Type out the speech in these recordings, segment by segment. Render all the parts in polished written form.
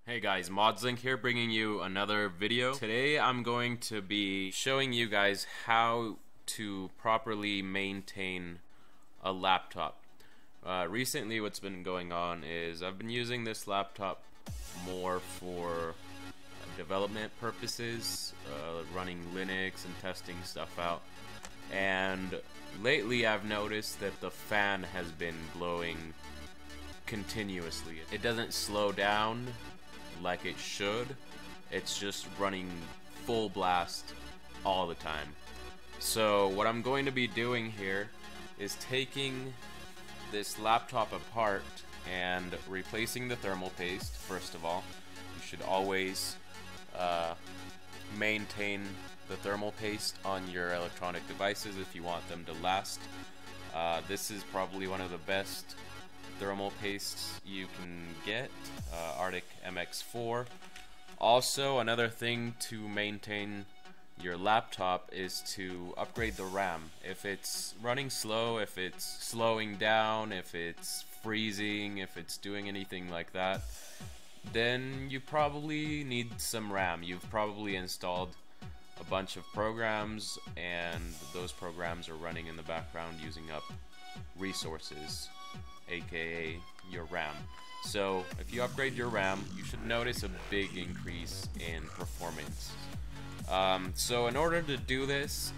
Hey guys, ModzLink here bringing you another video. Today I'm going to be showing you guys how to properly maintain a laptop. Recently what's been going on is I've been using this laptop more for development purposes, running Linux and testing stuff out. And lately I've noticed that the fan has been blowing continuously. It doesn't slow down like it should. It's just running full blast all the time. So what I'm going to be doing here is taking this laptop apart and replacing the thermal paste. First of all, you should always maintain the thermal paste on your electronic devices if you want them to last. This is probably one of the best thermal pastes you can get, Arctic MX4. Also, another thing to maintain your laptop is to upgrade the RAM. If it's running slow, if it's slowing down, if it's freezing, if it's doing anything like that, then you probably need some RAM. You've probably installed a bunch of programs and those programs are running in the background using up resources, aka your RAM. So if you upgrade your RAM, you should notice a big increase in performance. So in order to do this,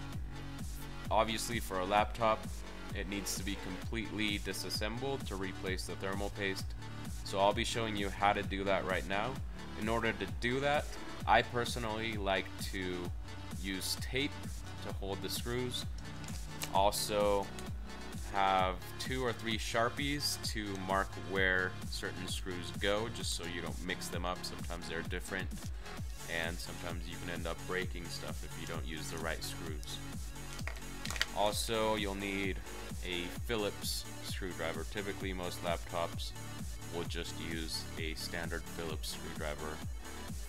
obviously for a laptop, it needs to be completely disassembled to replace the thermal paste. So I'll be showing you how to do that right now. In order to do that, I personally like to use tape to hold the screws. Also have 2 or 3 Sharpies to mark where certain screws go, just so you don't mix them up. Sometimes they're different and sometimes you can end up breaking stuff if you don't use the right screws. Also, you'll need a Phillips screwdriver. Typically most laptops will just use a standard Phillips screwdriver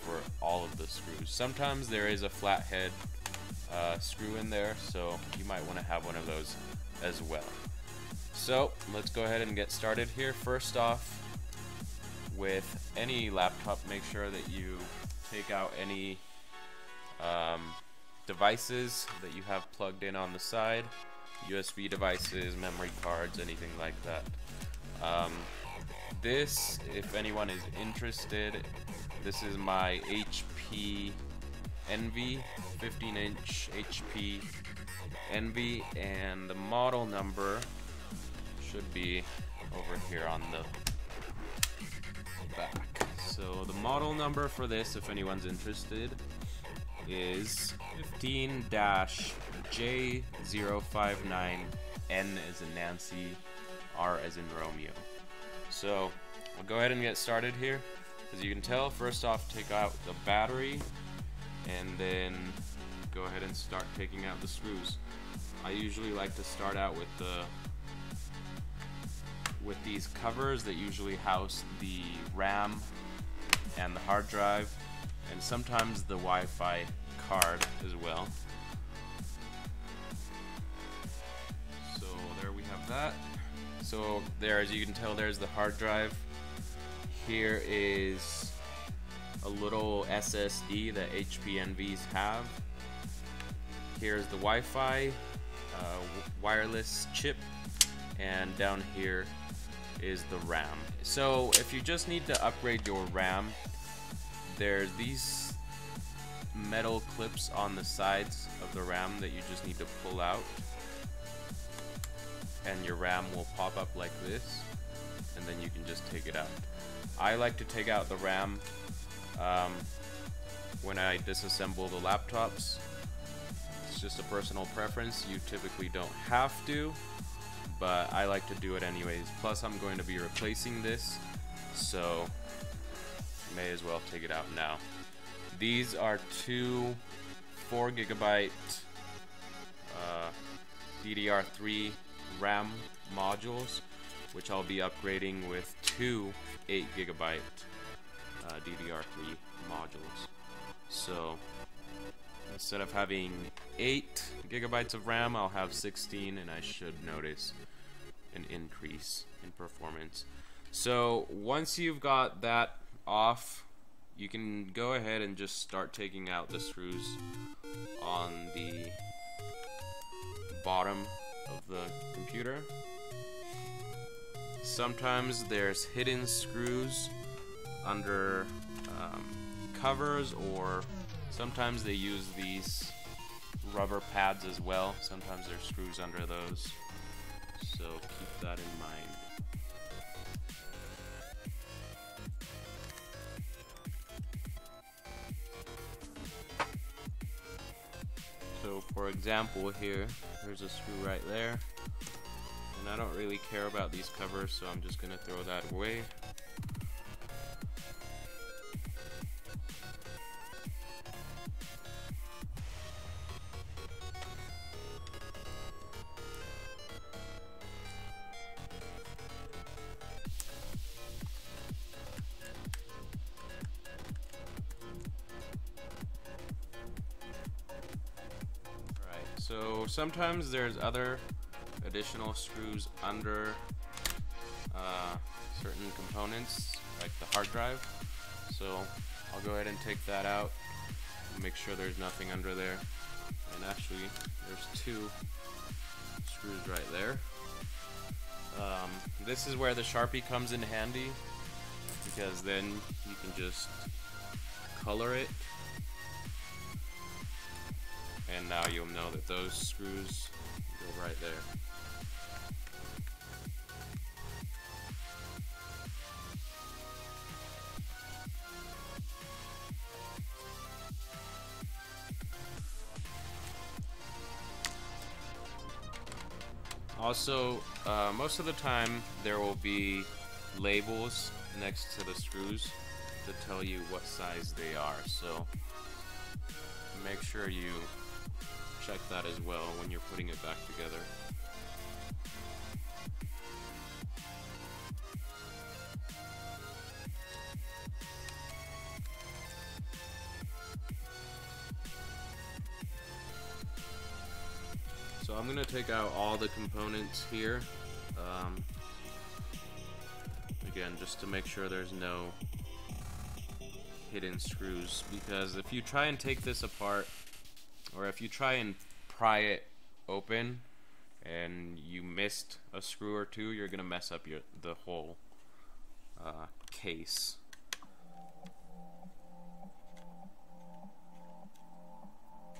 for all of the screws. Sometimes there is a flathead screw in there, so you might want to have one of those as well. So let's go ahead and get started here. First off, with any laptop, make sure that you take out any devices that you have plugged in on the side, USB devices, memory cards, anything like that. This, if anyone is interested, this is my HP Envy, 15-inch HP Envy, and the model number should be over here on the back. So the model number for this, if anyone's interested, is 15-J059, N as in Nancy, R as in Romeo. So I'll go ahead and get started here. As you can tell, first off, take out the battery and then go ahead and start taking out the screws. I usually like to start out with these covers that usually house the RAM and the hard drive, and sometimes the Wi-Fi card as well. So there we have that. So there, as you can tell, there's the hard drive. Here is a little SSD that HP Envys have. Here's the Wi-Fi wireless chip, and down here is the RAM. So if you just need to upgrade your RAM, there's these metal clips on the sides of the RAM that you just need to pull out, and your RAM will pop up like this, and then you can just take it out. I like to take out the RAM when I disassemble the laptops. It's just a personal preference. You typically don't have to, but I like to do it anyways. Plus I'm going to be replacing this, so may as well take it out now. These are 2 4GB DDR3 RAM modules, which I'll be upgrading with 2 8GB DDR3 modules. So instead of having 8GB of RAM, I'll have 16, and I should notice an increase in performance. So once you've got that off, you can go ahead and just start taking out the screws on the bottom of the computer. Sometimes there's hidden screws under covers, or sometimes they use these rubber pads as well. Sometimes there's screws under those, so keep that in mind. So for example here, there's a screw right there, and I don't really care about these covers, so I'm just gonna throw that away. So sometimes there's other additional screws under certain components, like the hard drive. So I'll go ahead and take that out and make sure there's nothing under there. And actually, there's two screws right there. This is where the Sharpie comes in handy, because then you can just color it. And now you'll know that those screws go right there. Also, most of the time there will be labels next to the screws to tell you what size they are, so make sure you check that as well when you're putting it back together. So I'm going to take out all the components here, again, just to make sure there's no hidden screws, because if you try and take this apart, or if you try and pry it open and you missed a screw or two, you're gonna mess up the whole case.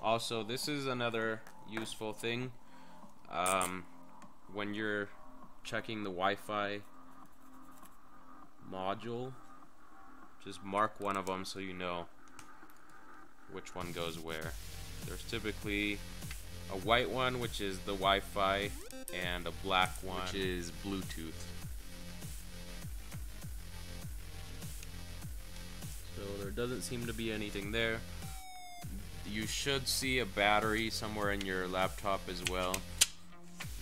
Also, this is another useful thing. When you're checking the Wi-Fi module, just mark one of them so you know which one goes where. There's typically a white one, which is the Wi-Fi, and a black one, which is Bluetooth. So there doesn't seem to be anything there. You should see a battery somewhere in your laptop as well.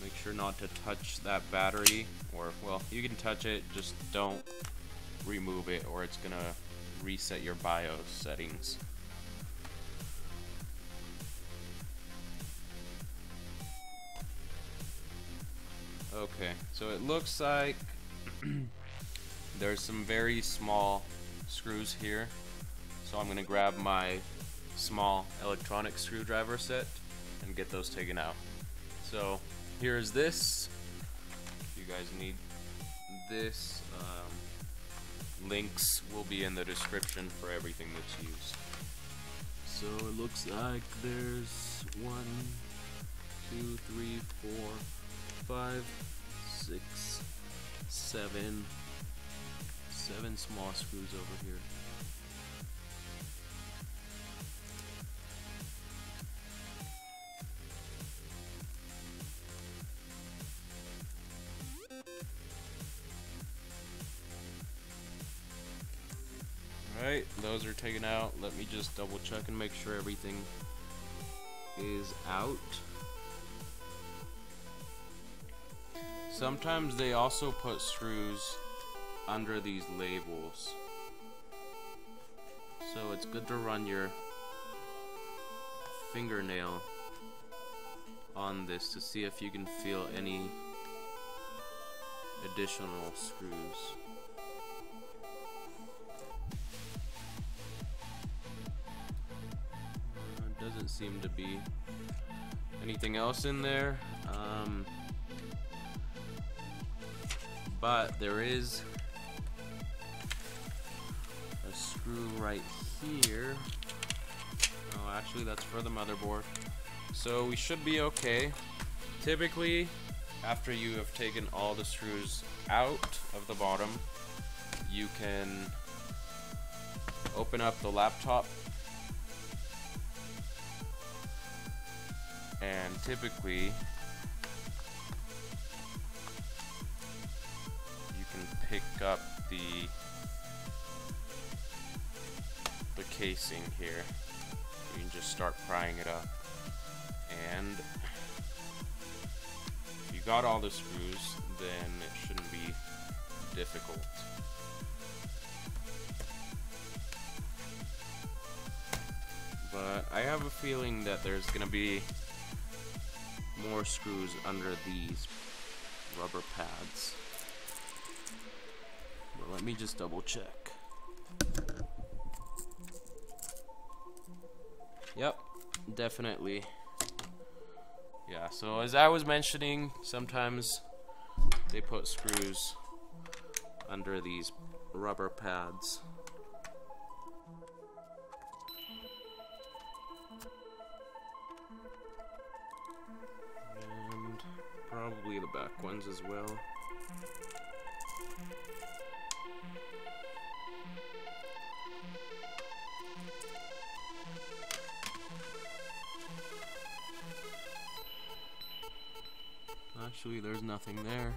Make sure not to touch that battery, or, well, you can touch it, just don't remove it, or it's gonna reset your BIOS settings. Okay, so it looks like there's some very small screws here, so I'm gonna grab my small electronic screwdriver set and get those taken out. So here's this. If you guys need this, links will be in the description for everything that's used. So it looks like there's 1, 2, 3, 4, 5, 6, 7 small screws over here. Alright, those are taken out. Let me just double check and make sure everything is out. Sometimes they also put screws under these labels, so it's good to run your fingernail on this to see if you can feel any additional screws. seem to be anything else in there. But there is a screw right here. Oh, actually that's for the motherboard. So we should be okay. Typically, after you have taken all the screws out of the bottom, you can open up the laptop, and typically you can pick up the casing here. You can just start prying it up, and if you got all the screws, then it shouldn't be difficult. But I have a feeling that there's gonna be more screws under these rubber pads. But let me just double check. Yep, definitely. Yeah, so as I was mentioning, sometimes they put screws under these rubber pads. And probably the back ones as well. Actually, there's nothing there.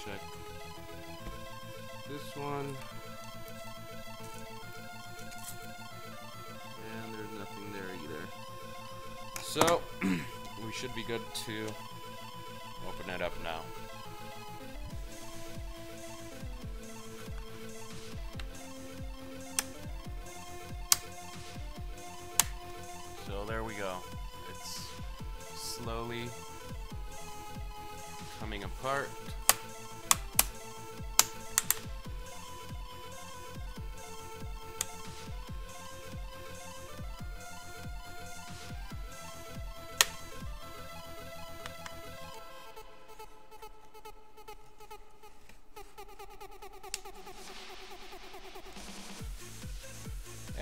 Check this one. And there's nothing there either. So, we should be good to open it up now. So there we go. It's slowly coming apart.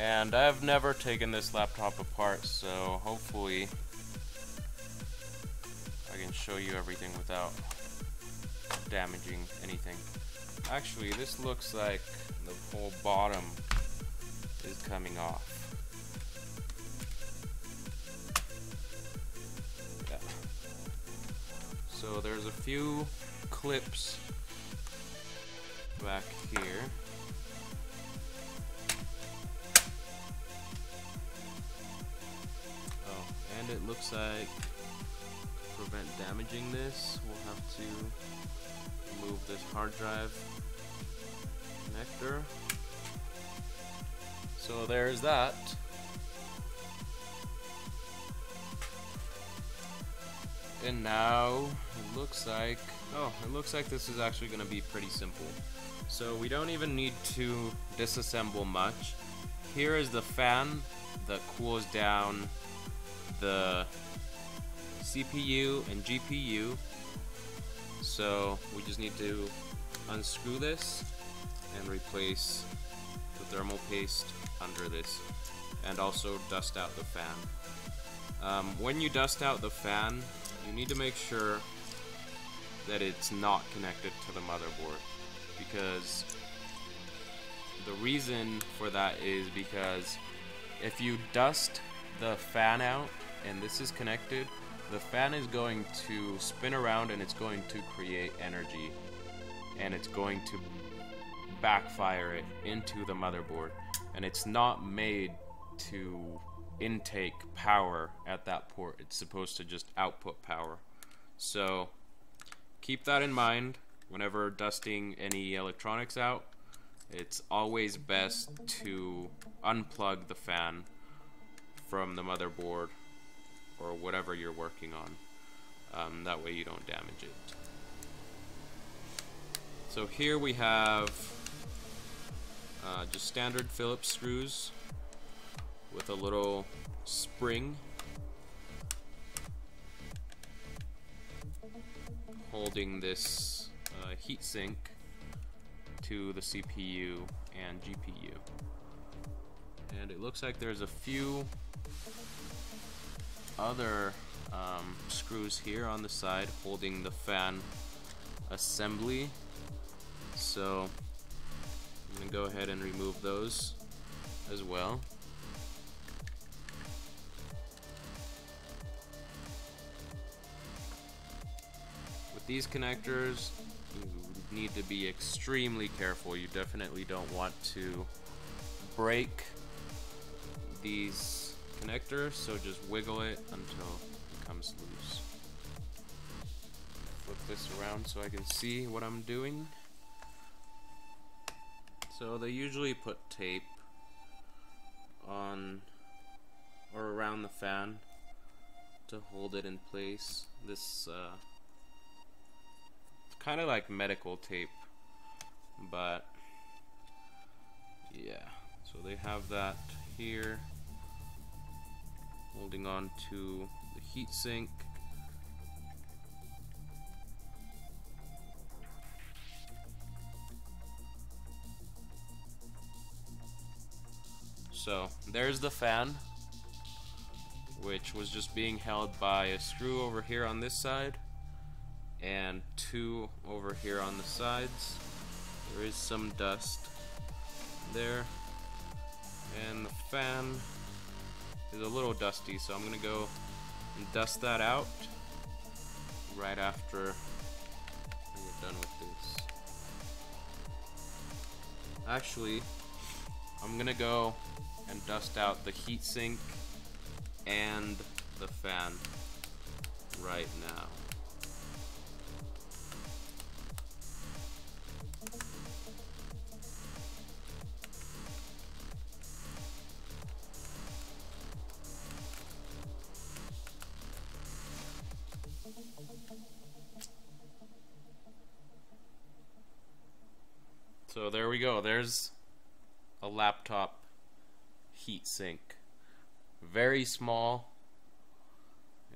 And I've never taken this laptop apart, so hopefully I can show you everything without damaging anything. Actually, this looks like the whole bottom is coming off. Yeah. So there's a few clips back here. And it looks like, to prevent damaging this, we'll have to remove this hard drive connector. So there's that. And now it looks like, it looks like this is actually going to be pretty simple. So we don't even need to disassemble much. Here is the fan that cools down the CPU and GPU. So we just need to unscrew this and replace the thermal paste under this, and also dust out the fan. When you dust out the fan, you need to make sure that it's not connected to the motherboard, because the reason for that is because if you dust the fan out and this is connected, the fan is going to spin around and it's going to create energy, and it's going to backfire it into the motherboard, and it's not made to intake power at that port. It's supposed to just output power. So keep that in mind whenever dusting any electronics out. It's always best to unplug the fan from the motherboard or whatever you're working on. That way you don't damage it. So here we have just standard Phillips screws with a little spring holding this heatsink to the CPU and GPU. And it looks like there's a few other screws here on the side holding the fan assembly. So I'm going to go ahead and remove those as well. With these connectors, you need to be extremely careful. You definitely don't want to break these connectors, so just wiggle it until it comes loose. Flip this around so I can see what I'm doing. So they usually put tape on or around the fan to hold it in place. This it's kind of like medical tape, but yeah. So they have that here, holding on to the heatsink. So there's the fan, which was just being held by a screw over here on this side and two over here on the sides. There is some dust there, and the fan is a little dusty, so I'm gonna go and dust that out right after we get done with this. Actually, I'm gonna go and dust out the heatsink and the fan right now. So there we go. There's a laptop heatsink. Very small,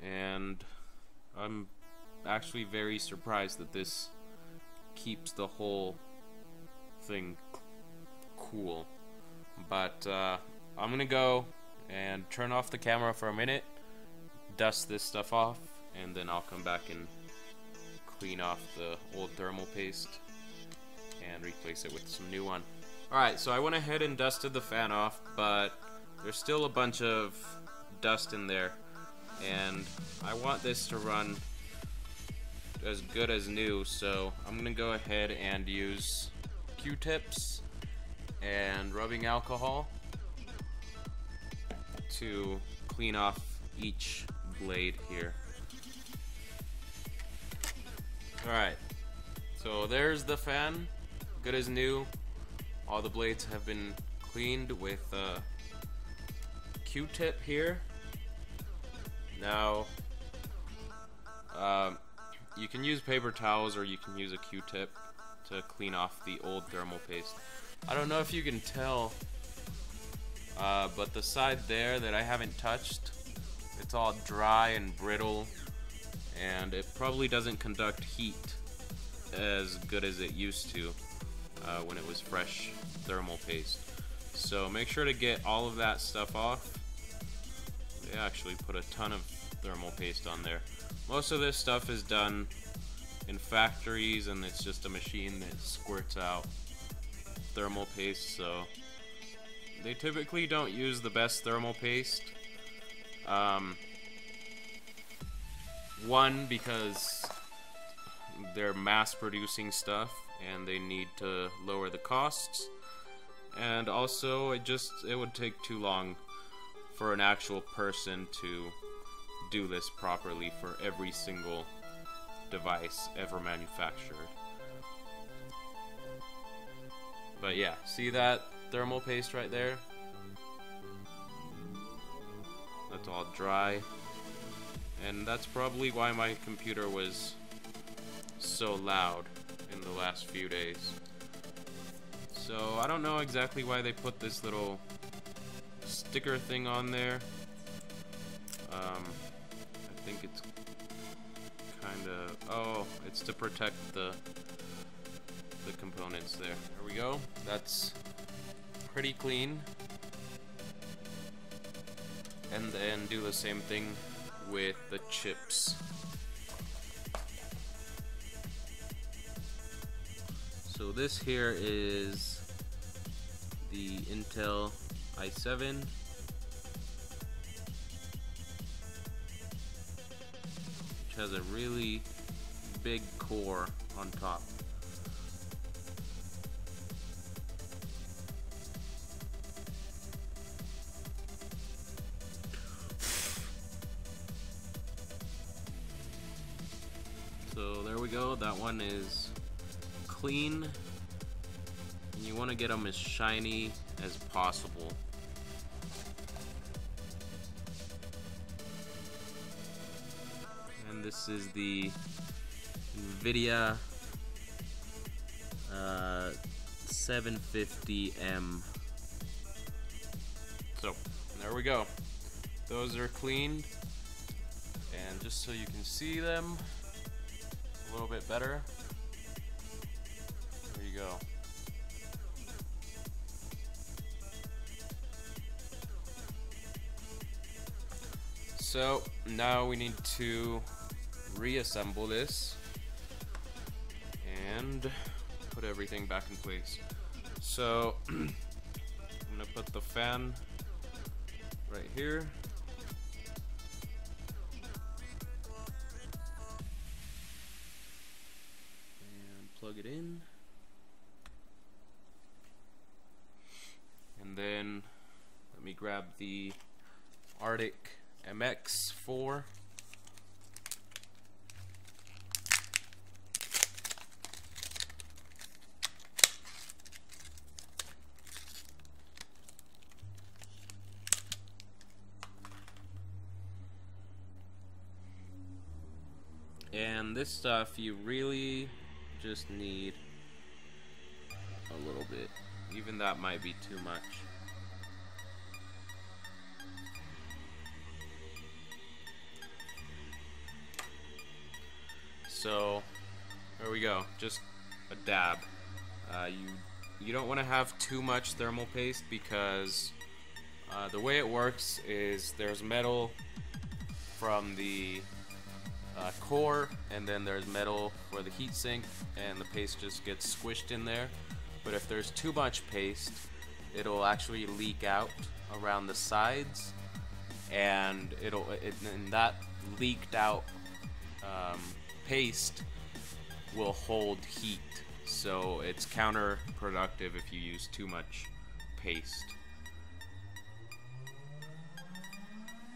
and I'm actually very surprised that this keeps the whole thing cool. But I'm gonna go and turn off the camera for a minute, dust this stuff off, and then I'll come back and clean off the old thermal paste and replace it with some new one. Alright, so I went ahead and dusted the fan off, but there's still a bunch of dust in there, and I want this to run as good as new, so I'm gonna go ahead and use Q-tips and rubbing alcohol to clean off each blade here. Alright, so there's the fan, good as new. All the blades have been cleaned with a Q-tip here. Now, you can use paper towels or you can use a Q-tip to clean off the old thermal paste. I don't know if you can tell, but the side there that I haven't touched, it's all dry and brittle, and it probably doesn't conduct heat as good as it used to when it was fresh thermal paste. So make sure to get all of that stuff off. They actually put a ton of thermal paste on there. Most of this stuff is done in factories, and it's just a machine that squirts out thermal paste, so they typically don't use the best thermal paste. One, because they're mass producing stuff and they need to lower the costs, and also it would take too long for an actual person to do this properly for every single device ever manufactured. But yeah, see that thermal paste right there? That's all dry and that's probably why my computer was so loud in the last few days. So I don't know exactly why they put this little sticker thing on there. I think it's kinda, oh, it's to protect the components there. There we go. That's pretty clean. And then do the same thing with the chips. So this here is the Intel i7. Which has a really big core on top. So there we go, that one is clean. And you want to get them as shiny as possible. And this is the NVIDIA 750M. So there we go. Those are cleaned. And just so you can see them a little bit better, there you go. So now we need to reassemble this and put everything back in place. So I'm gonna put the fan right here. Plug it in, and then let me grab the Arctic MX4. And this stuff you really just need a little bit. Even that might be too much. So there we go, just a dab. You don't want to have too much thermal paste because the way it works is there's metal from the core, and then there's metal for the heatsink, and the paste just gets squished in there. But if there's too much paste, it'll actually leak out around the sides, and and that leaked out paste will hold heat, so it's counterproductive if you use too much paste.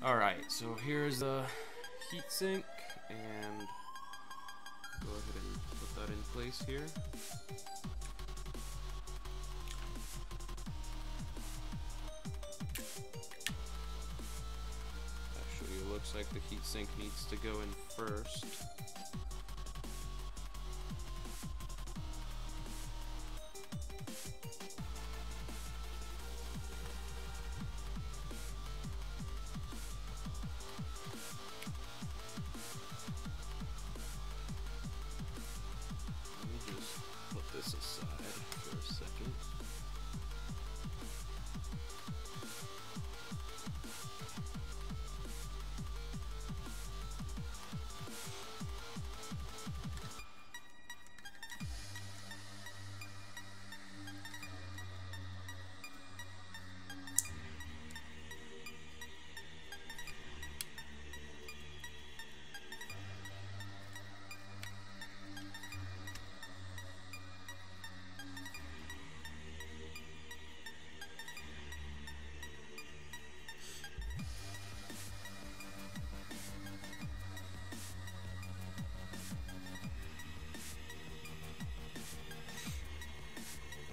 Alright, so here's the heatsink, and go ahead and put that in place here. Actually, it looks like the heatsink needs to go in first. This aside for a second.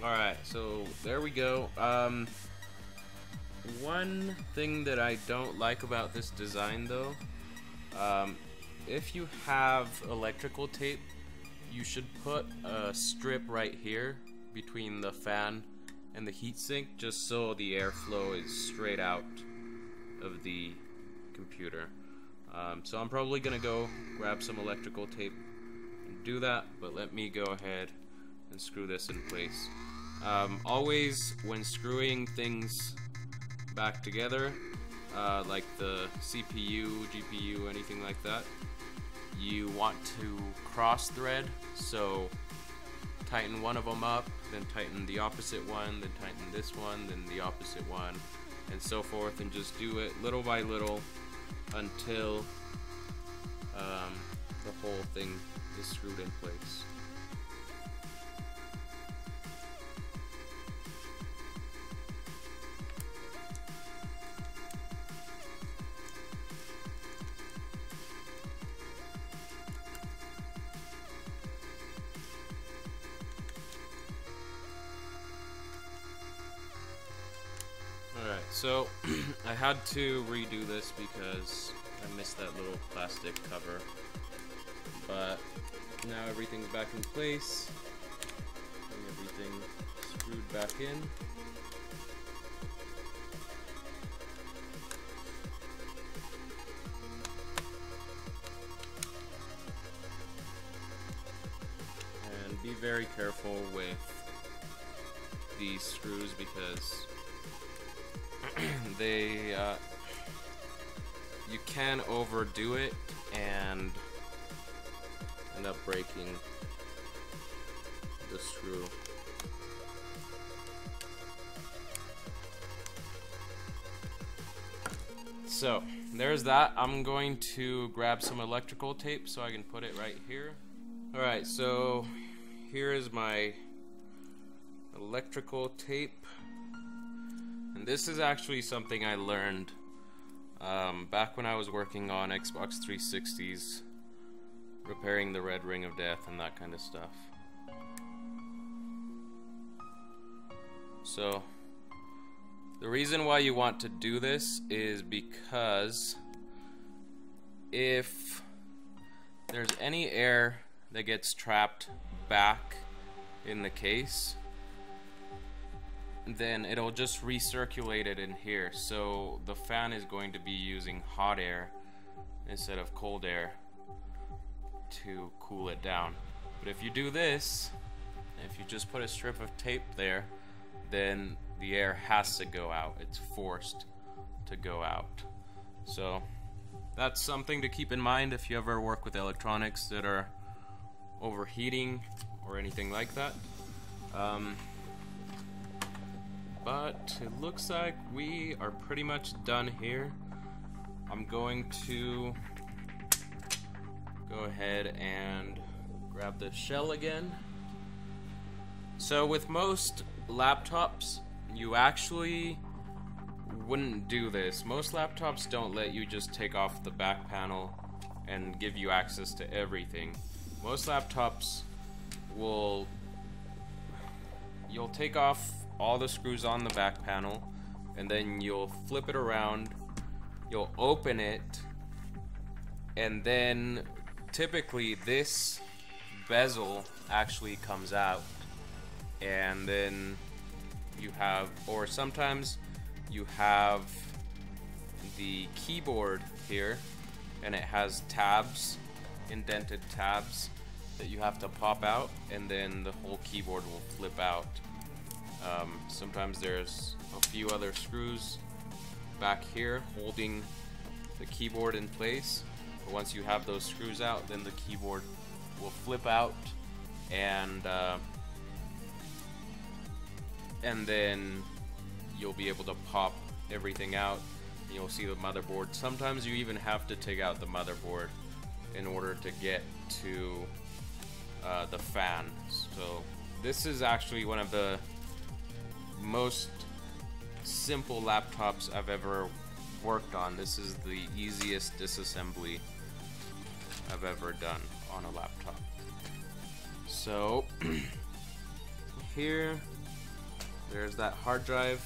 Alright, so there we go. One thing that I don't like about this design though If you have electrical tape, you should put a strip right here between the fan and the heatsink, just so the airflow is straight out of the computer. So I'm probably gonna go grab some electrical tape and do that, but let me go ahead and screw this in place. Always, when screwing things back together, like the CPU, GPU, anything like that, you want to cross thread, so tighten one of them up, then tighten the opposite one, then tighten this one, then the opposite one, and so forth, and just do it little by little until the whole thing is screwed in place. Alright, so I had to redo this because I missed that little plastic cover, but now everything's back in place, and everything screwed back in. And be very careful with these screws because they you can overdo it and end up breaking the screw. So there's that. I'm going to grab some electrical tape so I can put it right here. Alright, so here is my electrical tape. And this is actually something I learned back when I was working on Xbox 360s, repairing the red ring of death and that kind of stuff. So the reason why you want to do this is because if there's any air that gets trapped back in the case, then it'll just recirculate it in here. So the fan is going to be using hot air instead of cold air to cool it down. But if you do this, if you just put a strip of tape there, then the air has to go out. It's forced to go out. So that's something to keep in mind if you ever work with electronics that are overheating or anything like that. But it looks like we are pretty much done here. I'm going to go ahead and grab the shell again. So with most laptops, you actually wouldn't do this. Most laptops don't let you just take off the back panel and give you access to everything. Most laptops will, you'll take off all the screws on the back panel, and then you'll flip it around, you'll open it, and then typically this bezel actually comes out, and then you have, or sometimes you have the keyboard here, and it has tabs, indented tabs that you have to pop out, and then the whole keyboard will flip out. Sometimes there's a few other screws back here holding the keyboard in place, but once you have those screws out, then the keyboard will flip out, and then you'll be able to pop everything out, and you'll see the motherboard. Sometimes you even have to take out the motherboard in order to get to the fan. So this is actually one of the most simple laptops I've ever worked on. This is the easiest disassembly I've ever done on a laptop. So here, there's that hard drive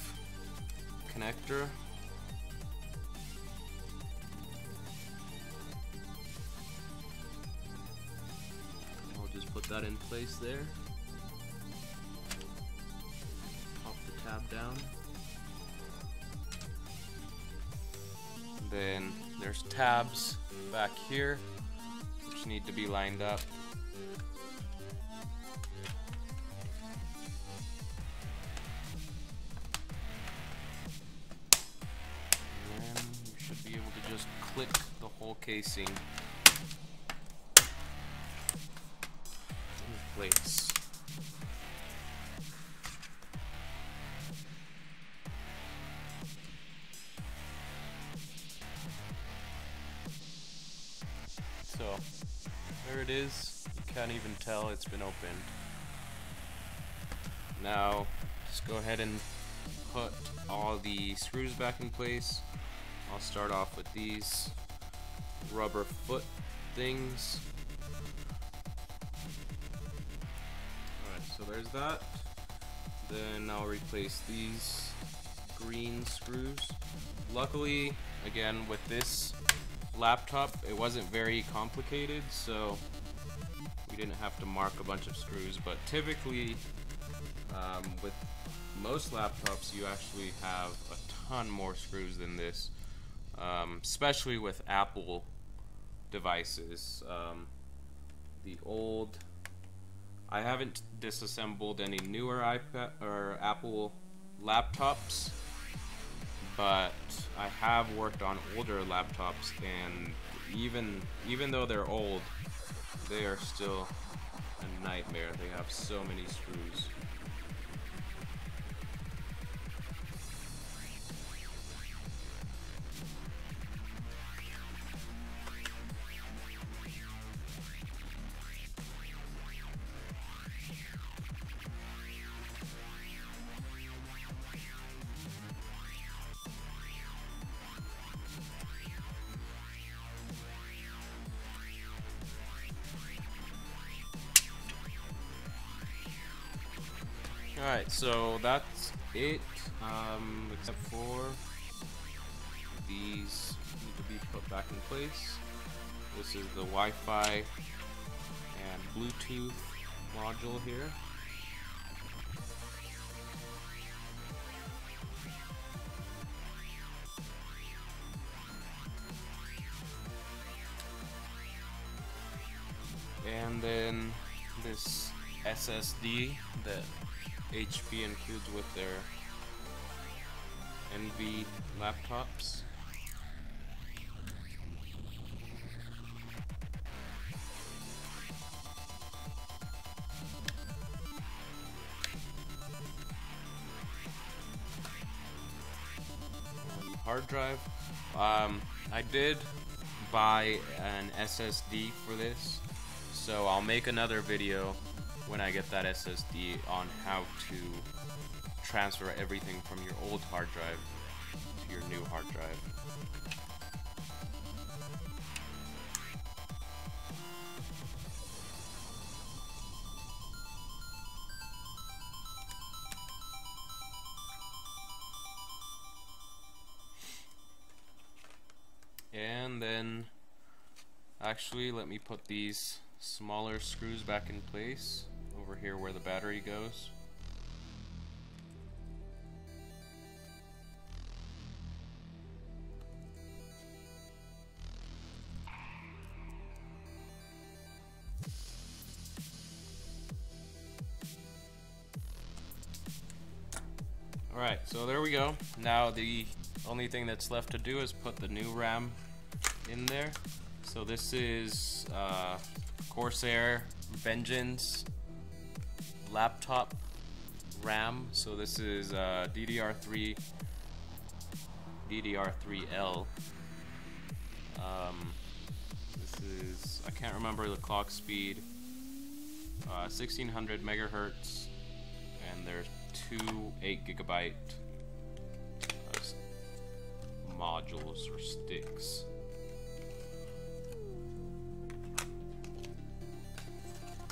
connector. I'll just put that in place there. Pop the tab down. Then there's tabs back here which need to be lined up. And then you should be able to just click the whole casing in place. So, there it is. You can't even tell it's been opened. Now, just go ahead and put all the screws back in place. I'll start off with these rubber foot things. Alright, so there's that. Then I'll replace these green screws. Luckily, again, with this laptop, it wasn't very complicated, so we didn't have to mark a bunch of screws. But typically, with most laptops, you actually have a ton more screws than this, especially with Apple devices. I haven't disassembled any newer iPad or Apple laptops, but I have worked on older laptops, and even though they're old, they are still a nightmare. They have so many screws. Alright, so that's it, except for these need to be put back in place. This is the Wi-Fi and Bluetooth module here. And then this SSD that HP includes with their NV laptops. Hard drive. I did buy an SSD for this, so I'll make another video when I get that SSD on how to transfer everything from your old hard drive to your new hard drive. And then, actually, let me put these smaller screws back in place over here where the battery goes. Alright, so there we go. Now the only thing that's left to do is put the new RAM in there. So this is Corsair Vengeance laptop RAM. So this is DDR3 DDR3L. This is, I can't remember the clock speed, 1600 megahertz, and there's two 8GB modules or sticks.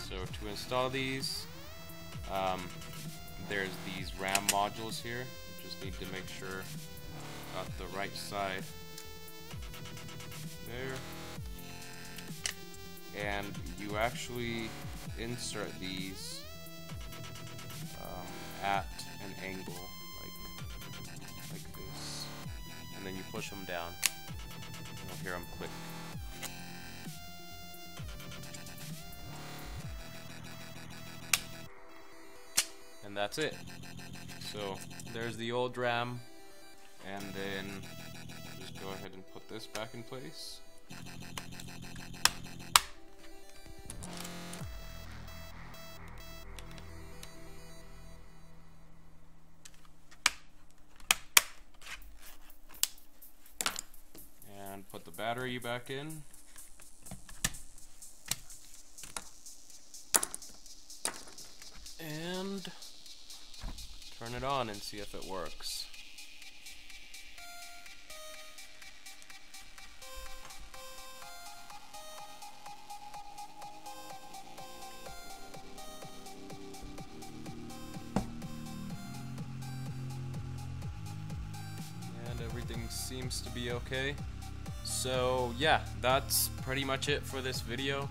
So to install these, there's these RAM modules here. You just need to make sure got the right side there. and you actually insert these at an angle, like this, and then you push them down. You'll hear them click. And that's it. So there's the old RAM, and then just go ahead and put this back in place. And put the battery back in. And turn it on and see if it works. And everything seems to be okay. So yeah, that's pretty much it for this video.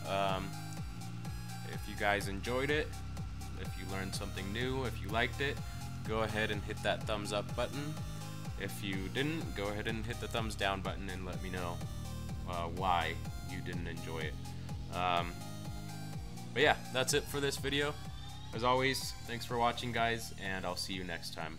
If you guys enjoyed it, if you learned something new, if you liked it, go ahead and hit that thumbs up button. If you didn't, go ahead and hit the thumbs down button and let me know why you didn't enjoy it. But yeah, that's it for this video. As always, thanks for watching, guys, and I'll see you next time.